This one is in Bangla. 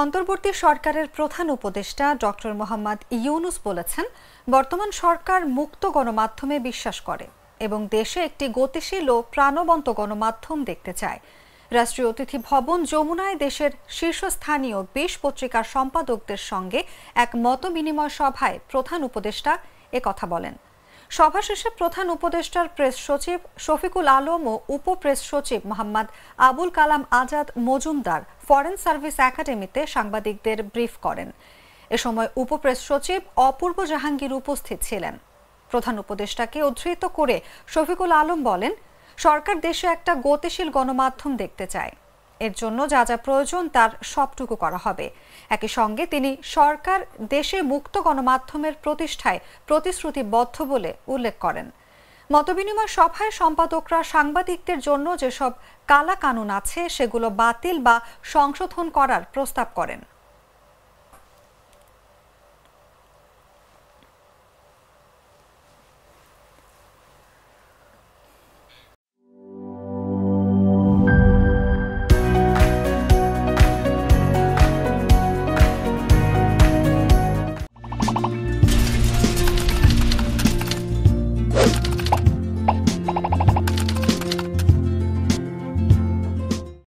অন্তর্বর্তী সরকারের প্রধান উপদেষ্টা ডক্টর মোহাম্মদ ইউনুস বলেছেন, বর্তমান সরকার মুক্ত গণমাধ্যমে বিশ্বাস করে এবং দেশে একটি গতিশীল ও প্রাণবন্ত গণমাধ্যম দেখতে চায়। রাষ্ট্রীয় অতিথি ভবন যমুনায় দেশের শীর্ষস্থানীয় ২০ পত্রিকার সম্পাদকদের সঙ্গে এক মতবিনিময় সভায় প্রধান উপদেষ্টা একথা বলেন। সভা শেষে প্রধান উপদেষ্টার প্রেস সচিব শফিকুল আলম ও উপপ্রেস সচিব মোহাম্মদ আবুল কালাম আজাদ মজুমদার ফরেন সার্ভিস একাডেমিতে সাংবাদিকদের ব্রিফ করেন। এ সময় উপপ্রেস সচিব অপূর্ব জাহাঙ্গীর উপস্থিত ছিলেন। প্রধান উপদেষ্টাকে উদ্ধৃত করে শফিকুল আলম বলেন, সরকার দেশে একটা গতিশীল গণমাধ্যম দেখতে চায়। এর জন্য যা যা প্রয়োজন তার সবটুকু করা হবে। একই সঙ্গে তিনি সরকার দেশে মুক্ত গণমাধ্যমের প্রতিষ্ঠায় প্রতিশ্রুতিবদ্ধ বলে উল্লেখ করেন। মতবিনিময় সভায় সম্পাদকরা সাংবাদিকদের জন্য যেসব কালা কানুন আছে সেগুলো বাতিল বা সংশোধন করার প্রস্তাব করেন।